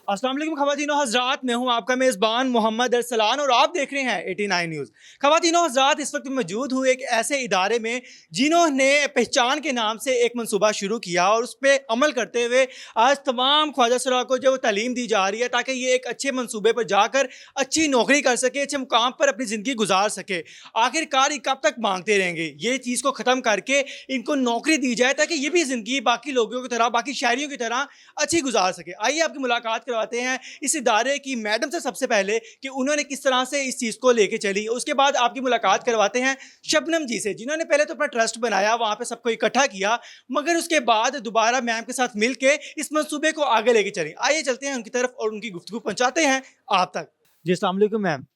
अस्सलाम वालेकुम ख़वातीनो हज़रात, मैं हूँ आपका मेज़बान मोहम्मद अरसलान और आप देख रहे हैं 89 न्यूज़। ख़वातीनो हज़रात, इस वक्त मौजूद हूँ एक ऐसे इदारे में जिन्होंने पहचान के नाम से एक मनसूबा शुरू किया और उस पे अमल करते हुए आज तमाम ख्वाजा सरा को जो तालीम दी जा रही है ताकि ये एक अच्छे मनसूबे पर जाकर अच्छी नौकरी कर सके, अच्छे मुकाम पर अपनी ज़िंदगी गुजार सके। आखिरकार ये कब तक मांगते रहेंगे? ये चीज़ को ख़त्म करके इनको नौकरी दी जाए ताकि ये भी ज़िंदगी बाकी लोगों की तरह, बाकी शहरियों की तरह अच्छी गुजार सके। आइए आपकी मुलाकात करवाते हैं इस इदारे की मैडम से सबसे पहले कि उन्होंने किस तरह से इस चीज़ को लेके चली। उसके बाद आपकी मुलाकात करवाते हैं शबनम जी से, जिन्होंने पहले तो अपना ट्रस्ट बनाया, वहाँ पे सबको इकट्ठा किया, मगर उसके बाद दोबारा मैम के साथ मिल के इस मंसूबे को आगे लेके चली। आइए चलते हैं उनकी तरफ और उनकी गुफ्तगू पहुँचाते हैं आप तक। जी, अस्सलाम वालेकुम मैम।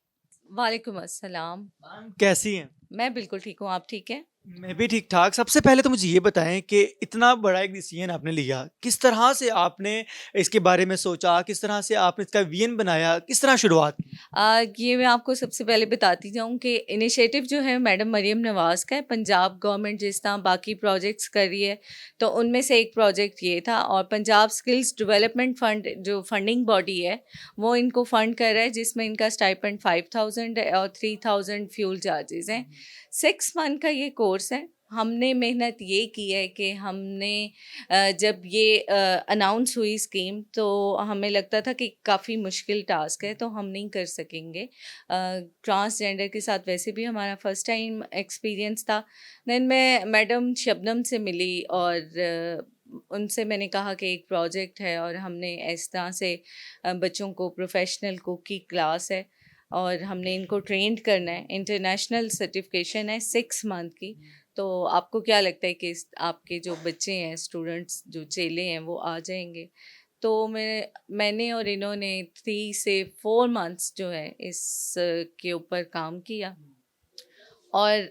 वालेकुम अस्सलाम। मैम कैसी हैं? मैं बिल्कुल ठीक हूँ, आप ठीक हैं? मैं भी ठीक-ठाक। सबसे पहले तो मुझे ये बताएँ कि इतना बड़ा एक डिसीज़न आपने लिया, किस तरह से आपने इसके बारे में सोचा? किस तरह से आपने इसका विज़न बनाया? किस तरह शुरुआत की? ये मैं आपको सबसे पहले बताती जाऊँ कि इनिशिएटिव जो है मैडम मरियम नवाज़ का है। पंजाब गवर्नमेंट जिस तरह बाकी प्रोजेक्ट्स कर रही है, तो उनमें से एक प्रोजेक्ट ये था और पंजाब स्किल्स डेवलपमेंट फंड जो फंडिंग बॉडी है, वो इनको फंड कर रहा है, जिसमें इनका स्टाइपेंड 5000 है और 3000 फ्यूल चार्जेज़ हैं। 6 मंथ का ये कोर्स है। हमने मेहनत ये की है कि हमने जब ये अनाउंस हुई स्कीम, तो हमें लगता था कि काफ़ी मुश्किल टास्क है, तो हम नहीं कर सकेंगे। ट्रांसजेंडर के साथ वैसे भी हमारा फर्स्ट टाइम एक्सपीरियंस था। देन मैं मैडम शबनम से मिली और उनसे मैंने कहा कि एक प्रोजेक्ट है और हमने इस तरह से बच्चों को प्रोफेशनल कुक की क्लास है और हमने इनको ट्रेंड करना है। इंटरनेशनल सर्टिफिकेशन है 6 मंथ की। तो आपको क्या लगता है कि आपके जो बच्चे हैं, स्टूडेंट्स जो चेले हैं, वो आ जाएंगे? तो मैंने और इन्होंने 3 से 4 मंथ्स जो है इस के ऊपर काम किया और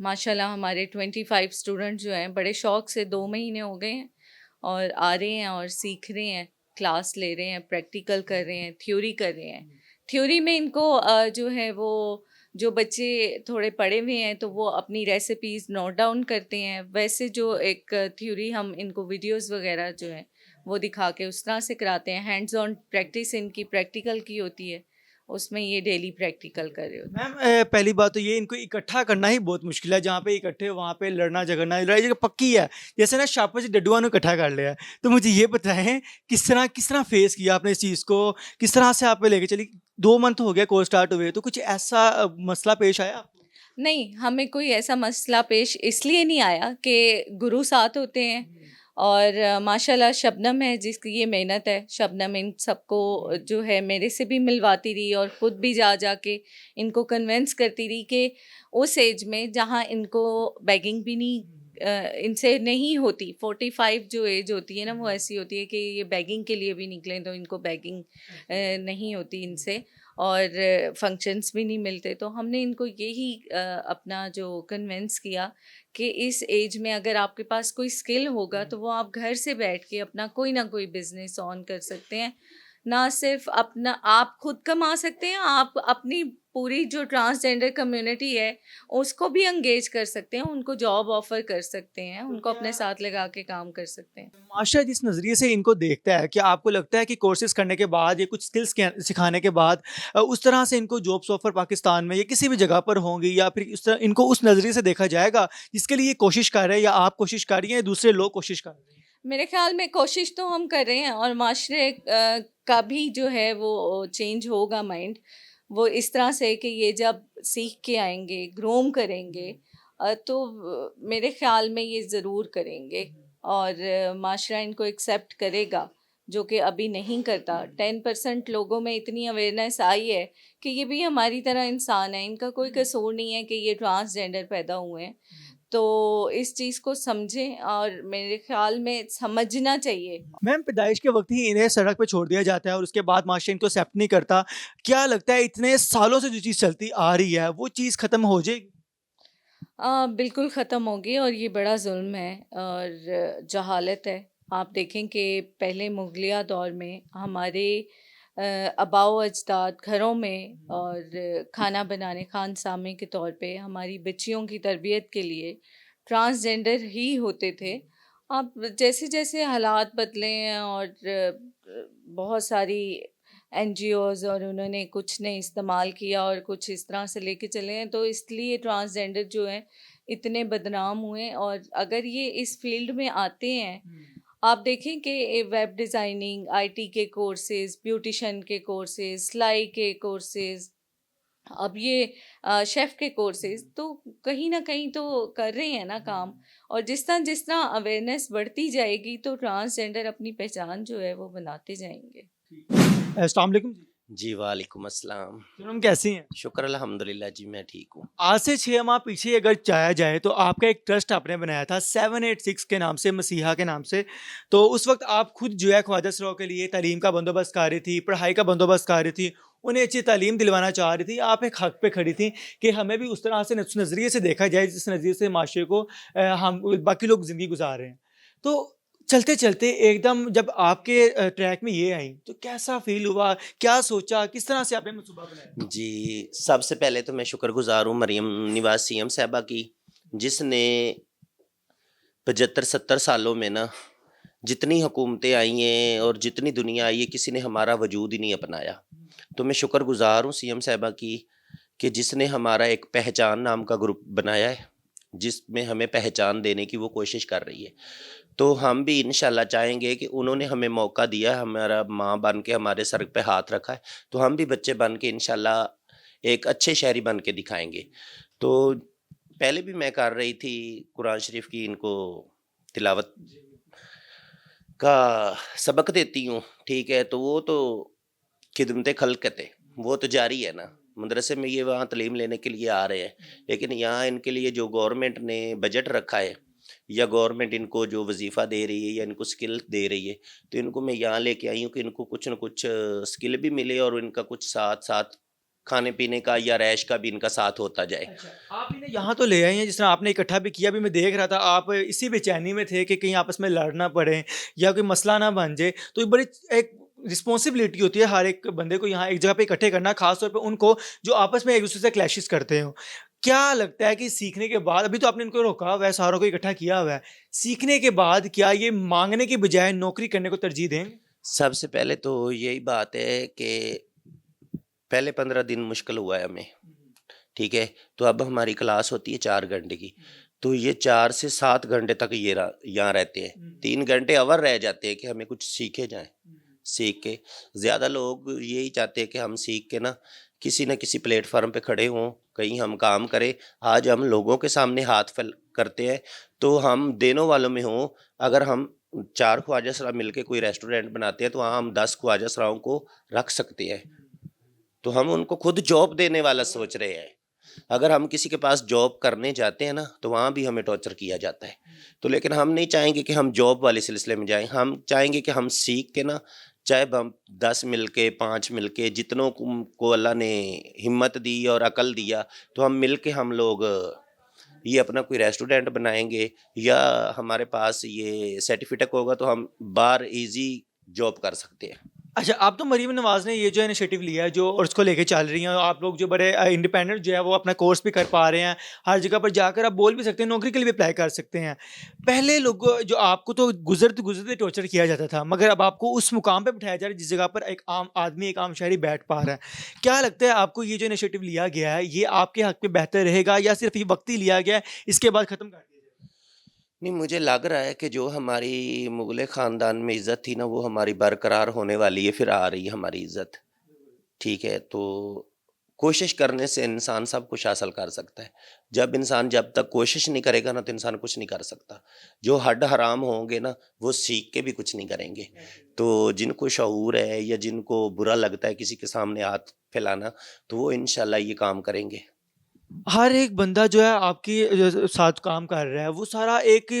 माशाल्लाह हमारे 25 स्टूडेंट जो हैं बड़े शौक से 2 महीने हो गए हैं और आ रहे हैं और सीख रहे हैं, क्लास ले रहे हैं, प्रैक्टिकल कर रहे हैं, थ्योरी कर रहे हैं। थ्योरी में इनको जो है वो जो बच्चे थोड़े पढ़े हुए हैं तो वो अपनी रेसिपीज़ नोट डाउन करते हैं। वैसे जो एक थ्योरी हम इनको वीडियोज़ वगैरह जो हैं वो दिखा के उस तरह से कराते हैं। हैंड्स ऑन प्रैक्टिस इनकी प्रैक्टिकल की होती है, उसमें ये डेली प्रैक्टिकल कर रहे होते हैं। मैम पहली बात तो ये इनको इकट्ठा करना ही बहुत मुश्किल है, जहाँ पे इकट्ठे वहाँ पे लड़ना झगड़ना लड़ाई जगह पक्की है। जैसे ना शापा जी डड्डुआ ने इकट्ठा कर लिया है। तो मुझे ये बताएँ किस तरह फेस किया आपने इस चीज़ को? किस तरह से आप लेके चली? 2 मंथ हो गया कोर्स स्टार्ट हुए, तो कुछ ऐसा मसला पेश आया आपको? नहीं, हमें कोई ऐसा मसला पेश इसलिए नहीं आया कि गुरु साथ होते हैं और माशाल्लाह शबनम है जिसकी ये मेहनत है। शबनम इन सबको जो है मेरे से भी मिलवाती रही और ख़ुद भी जा के इनको कन्विंस करती रही कि उस एज में जहाँ इनको बेगिंग भी नहीं इनसे नहीं होती। 45 जो एज होती है ना, वो ऐसी होती है कि ये बेगिंग के लिए भी निकलें तो इनको बेगिंग नहीं होती इनसे और फंक्शंस भी नहीं मिलते। तो हमने इनको यही अपना जो कन्विंस किया कि इस एज में अगर आपके पास कोई स्किल होगा तो वो आप घर से बैठ के अपना कोई ना कोई बिजनेस ऑन कर सकते हैं। ना सिर्फ अपना आप खुद कमा सकते हैं, आप अपनी पूरी जो ट्रांसजेंडर कम्युनिटी है उसको भी एंगेज कर सकते हैं, उनको जॉब ऑफर कर सकते हैं, तो उनको अपने क्या साथ लगा के काम कर सकते हैं। माशरा जिस नज़रिए से इनको देखता है, क्या आपको लगता है कि कोर्सेज़ करने के बाद या कुछ स्किल्स के सिखाने के बाद उस तरह से इनको जॉब्स ऑफ़र पाकिस्तान में या किसी भी जगह पर होंगी या फिर उस तरह इनको उस नज़रिए से देखा जाएगा, जिसके लिए ये कोशिश कर रहे हैं या आप कोशिश कर रही हैं या दूसरे लोग कोशिश कर रहे हैं? मेरे ख्याल में कोशिश तो हम कर रहे हैं और माशरे का भी जो है वो चेंज होगा माइंड, वो इस तरह से कि ये जब सीख के आएंगे, ग्रोम करेंगे तो मेरे ख्याल में ये ज़रूर करेंगे और माशरा इनको एक्सेप्ट करेगा, जो कि अभी नहीं करता। 10% लोगों में इतनी अवेयरनेस आई है कि ये भी हमारी तरह इंसान है, इनका कोई कसूर नहीं है कि ये ट्रांसजेंडर पैदा हुए हैं। तो इस चीज़ को समझें और मेरे ख़्याल में समझना चाहिए। मैम पैदाइश के वक़्त ही इन्हें सड़क पे छोड़ दिया जाता है और उसके बाद माशरा इनको एक्सेप्ट नहीं करता। क्या लगता है इतने सालों से जो चीज़ चलती आ रही है, वो चीज़ ख़त्म हो जाएगी? बिल्कुल ख़त्म होगी और ये बड़ा ज़ुल्म है और जहालत है। आप देखें कि पहले मुग़लिया दौर में हमारे आबाओ अजदाद घरों में और खाना बनाने खानसामे के तौर पे हमारी बच्चियों की तरबियत के लिए ट्रांसजेंडर ही होते थे। अब जैसे-जैसे हालात बदले हैं और बहुत सारी एनजीओज़ और उन्होंने कुछ ने इस्तेमाल किया और कुछ इस तरह से लेके चले हैं, तो इसलिए ट्रांसजेंडर जो हैं इतने बदनाम हुए। और अगर ये इस फील्ड में आते हैं, आप देखें कि वेब डिज़ाइनिंग, आईटी के कोर्सेज़, ब्यूटिशियन के कोर्सेज़, सिलाई के कोर्सेज़, अब ये शेफ़ के कोर्सेज़, तो कहीं न कहीं तो कर रहे हैं ना काम। और जिस तरह अवेयरनेस बढ़ती जाएगी तो ट्रांसजेंडर अपनी पहचान जो है वो बनाते जाएँगे। अस्सलाम वालेकुम जी। जी, वालेकुम अस्सलाम। पूनम कैसी हैं? शुक्र अल्हम्दुलिल्लाह जी, मैं ठीक हूँ। आज से 6 माह पीछे अगर जाया जाए तो आपका एक ट्रस्ट आपने बनाया था 786 के नाम से, मसीहा के नाम से। तो उस वक़्त आप खुद जो है ख्वाजा सराओं के लिए तालीम का बंदोबस्त कर रही थी, पढ़ाई का बंदोबस्त कर रही थी, उन्हें अच्छी तालीम दिलवाना चाह रही थी। आप एक हक़ पे खड़ी थी कि हमें भी उस तरह से उस नज़रिए से देखा जाए जिस नज़रिए से माशरे को हम बाकी लोग ज़िंदगी गुज़ार रहे हैं। तो चलते-चलते एकदम जब आपके ट्रैक में ये आई तो कैसा फ़ील हुआ? क्या सोचा? किस तरह से आपने मंसूबा बनाया? जी, सबसे पहले तो मैं शुक्रगुज़ार हूँ मरियम निवाज़ सीएम साहिबा की, जिसने 75-70 सालों में ना जितनी हुकूमतें आई हैं और जितनी दुनिया आई है, किसी ने हमारा वजूद ही नहीं अपनाया। तो मैं शुक्रगुज़ार हूँ सीएम साहिबा की कि जिसने हमारा एक पहचान नाम का ग्रुप बनाया है, जिसमें हमें पहचान देने की वो कोशिश कर रही है। तो हम भी इंशाल्लाह चाहेंगे कि उन्होंने हमें मौका दिया है, हमारा माँ बन के हमारे सर पे हाथ रखा है, तो हम भी बच्चे बन के इंशाल्लाह एक अच्छे शहरी बन के दिखाएँगे। तो पहले भी मैं कर रही थी कुरान शरीफ की इनको तिलावत का सबक देती हूँ, ठीक है? तो वो तो खिदमत खल्क़त है, वो तो जारी है ना। मदरसे में ये वहाँ तालीम लेने के लिए आ रहे हैं, लेकिन यहाँ इनके लिए जो गवर्नमेंट ने बजट रखा है या गवर्नमेंट इनको जो वज़ीफ़ा दे रही है या इनको स्किल दे रही है, तो इनको मैं यहाँ लेके आई हूँ कि इनको कुछ न कुछ स्किल भी मिले और इनका कुछ साथ-साथ खाने-पीने का या रैश का भी इनका साथ होता जाए। अच्छा, आप इन्हें यहाँ तो ले आए हैं जिस तरह आपने इकट्ठा भी किया, अभी मैं देख रहा था आप इसी बेचैनी में थे कि कहीं आपस में लड़ ना पड़े या कोई मसला ना बन जाए। तो ये बड़ी एक रिस्पॉन्सिबिलिटी होती है हर एक बंदे को यहाँ एक जगह पे इकट्ठे करना, ख़ास तौर पे उनको जो आपस में एक-दूसरे से क्लैशेस करते हो। क्या लगता है कि सीखने के बाद अभी तो आपने इनको रोका हुआ है, सारों को इकट्ठा किया हुआ है। सीखने के बाद क्या ये माँगने की बजाय नौकरी करने को तरजीह देंगे? सबसे पहले तो यही बात है कि पहले 15 दिन मुश्किल हुआ है हमें, ठीक है? तो अब हमारी क्लास होती है 4 घंटे की, तो ये 4 से 7 घंटे तक ये यहाँ रहते हैं। 3 घंटे और रह जाते हैं कि हमें कुछ सीखे जाएँ, सीख के ज़्यादा लोग यही चाहते हैं कि हम सीख के ना किसी न किसी प्लेटफ़ॉर्म पे खड़े हों, कहीं हम काम करें। आज हम लोगों के सामने हाथ फैल करते हैं, तो हम देनों वालों में हों। अगर हम 4 ख्वाजा सरा मिलके कोई रेस्टोरेंट बनाते हैं, तो वहाँ हम 10 ख्वाजा सराओं को रख सकते हैं। तो हम उनको खुद जॉब देने वाला सोच रहे हैं। अगर हम किसी के पास जॉब करने जाते हैं ना, तो वहाँ भी हमें टॉर्चर किया जाता है। तो लेकिन हम नहीं चाहेंगे कि हम जॉब वाले सिलसिले में जाएँ, हम चाहेंगे कि हम सीख के ना, चाहे हम 10 मिलके, 5 मिलके, जितनों को अल्लाह ने हिम्मत दी और अकल दिया, तो हम मिलके हम लोग ये अपना कोई रेस्टोरेंट बनाएँगे या हमारे पास ये सर्टिफ़िकेट होगा, तो हम बाहर ईज़ी जॉब कर सकते हैं। अच्छा, अब तो मरीम नवाज़ ने ये जो इनिशिएटिव लिया है जो और उसको लेके चल रही हैं, और आप लोग जो बड़े इंडिपेंडेंट जो है वो अपना कोर्स भी कर पा रहे हैं, हर जगह पर जाकर आप बोल भी सकते हैं, नौकरी के लिए भी अप्लाई कर सकते हैं। पहले लोग जो आपको तो गुज़रते-गुज़रते टॉर्चर किया जाता था, मगर अब आपको उस मुकाम पे बिठाया जा रहा है जिस जगह पर एक आम आदमी, एक आम शहरी बैठ पा रहा है। क्या लगता है आपको ये जो इनिशिएटिव लिया गया है, ये आपके हक़ में बेहतर रहेगा या सिर्फ़ ये वक़्ती लिया गया है, इसके बाद ख़त्म कर दिया जाएगा? नहीं, मुझे लग रहा है कि जो हमारी मुग़ल ख़ानदान में इज़्ज़त थी ना, वो हमारी बरकरार होने वाली है, फिर आ रही है हमारी इज़्ज़त, ठीक है? तो कोशिश करने से इंसान सब कुछ हासिल कर सकता है। जब तक कोशिश नहीं करेगा ना, तो इंसान कुछ नहीं कर सकता। जो हड्ड हराम होंगे ना, वो सीख के भी कुछ नहीं करेंगे। तो जिनको शऊर है या जिनको बुरा लगता है किसी के सामने हाथ फैलाना, तो वो इंशाल्लाह ये काम करेंगे। हर एक बंदा जो है आपकी साथ काम कर रहा है, वो सारा एक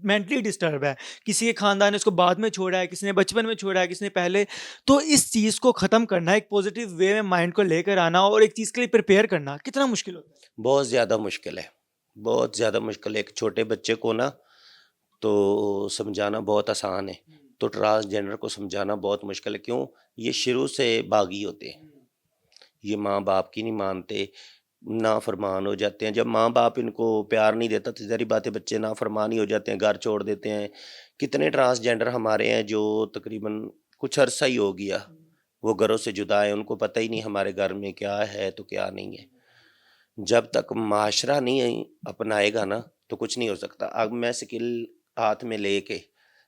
मेंटली डिस्टर्ब है। किसी के खानदान ने उसको बाद में छोड़ा है, किसी ने बचपन में छोड़ा है, किसी ने पहले। तो इस चीज़ को ख़त्म करना, एक पॉज़िटिव वे में माइंड को लेकर आना और एक चीज़ के लिए प्रिपेयर करना, कितना मुश्किल होता है? बहुत ज़्यादा मुश्किल है, बहुत ज़्यादा मुश्किल है। एक छोटे बच्चे को ना, तो समझाना बहुत आसान है, तो ट्रांसजेंडर को समझाना बहुत मुश्किल है। क्यों? ये शुरू से बागी होते हैं। ये माँ-बाप की नहीं मानते, नाफ़रमान हो जाते हैं। जब माँ-बाप इनको प्यार नहीं देता, तो ज़ाहिर बात है बच्चे नाफ़रमान ही हो जाते हैं, घर छोड़ देते हैं। कितने ट्रांसजेंडर हमारे हैं जो तकरीबन कुछ अरसा ही हो गया, वो घरों से जुदा है, उनको पता ही नहीं हमारे घर में क्या है तो क्या नहीं है। जब तक माशरा नहीं अपनाएगा ना तो कुछ नहीं हो सकता। अब मैं स्किल हाथ में लेके,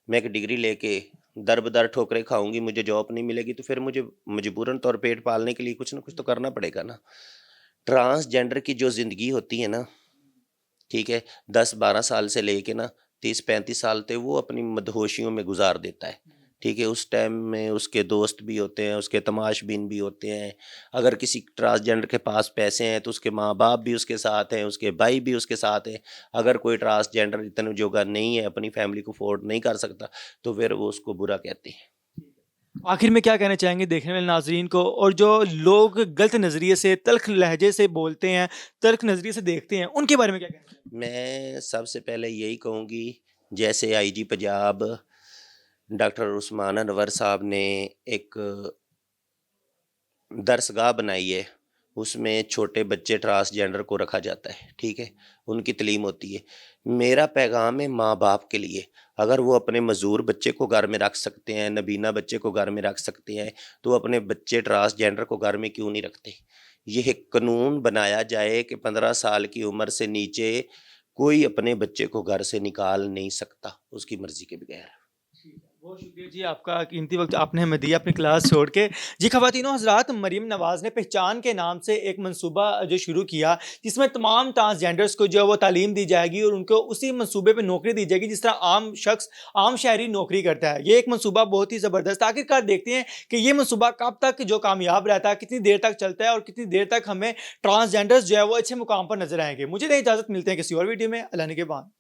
मैं एक डिग्री लेके दर बदर ठोकरें खाऊंगी, मुझे जॉब नहीं मिलेगी तो फिर मुझे मजबूरन तौर पेट पालने के लिए कुछ ना कुछ तो करना पड़ेगा ना। ट्रांसजेंडर की जो ज़िंदगी होती है ना, ठीक है, 10-12 साल से लेके ना 30-35 साल तक वो अपनी मदहोशियों में गुजार देता है। ठीक है, उस टाइम में उसके दोस्त भी होते हैं, उसके तमाशबीन भी होते हैं। अगर किसी ट्रांसजेंडर के पास पैसे हैं तो उसके माँ बाप भी उसके साथ हैं, उसके भाई भी उसके साथ हैं। अगर कोई ट्रांसजेंडर इतने जोगा नहीं है, अपनी फैमिली को अफोर्ड नहीं कर सकता, तो फिर वो उसको बुरा कहते हैं। आखिर में क्या कहना चाहेंगे देखने वाले नाजरीन को, और जो लोग गलत नज़रिए से, तल्ख लहजे से बोलते हैं, तल्ख नज़रिए से देखते हैं, उनके बारे में क्या कहना चाहेंगे? मैं सबसे पहले यही कहूँगी, जैसे आईजी पंजाब डॉक्टर उस्मान अनवर साहब ने एक दरसगाह बनाई है, उसमें छोटे बच्चे ट्रांसजेंडर को रखा जाता है, ठीक है, उनकी तालीम होती है। मेरा पैगाम है माँ बाप के लिए, अगर वो अपने मजदूर बच्चे को घर में रख सकते हैं, नबीना बच्चे को घर में रख सकते हैं, तो अपने बच्चे ट्रांसजेंडर को घर में क्यों नहीं रखते। यह कानून बनाया जाए कि 15 साल की उम्र से नीचे कोई अपने बच्चे को घर से निकाल नहीं सकता उसकी मर्जी के बगैर। बहुत शुक्रिया जी, आपका कीमती वक्त आपने हमें दिया अपनी क्लास छोड़ के। जी ख़वातीनो हज़रात, मरीम नवाज़ ने पहचान के नाम से एक मंसूबा जो शुरू किया, जिसमें तमाम ट्रांसजेंडर्स को जो है वो तालीम दी जाएगी और उनको उसी मंसूबे पे नौकरी दी जाएगी जिस तरह आम शख्स, आम शहरी नौकरी करता है। ये एक मंसूबा बहुत ही ज़बरदस्त। आखिरकार देखते हैं कि ये मंसूबा कब तक जो कामयाब रहता है, कितनी देर तक चलता है और कितनी देर तक हमें ट्रांसजेंडर्स जो है वो अच्छे मुकाम पर नजर आएंगे। मुझे नहीं इजाज़त, मिलते हैं किसी और वीडियो में। अल्लाह ने के बाद।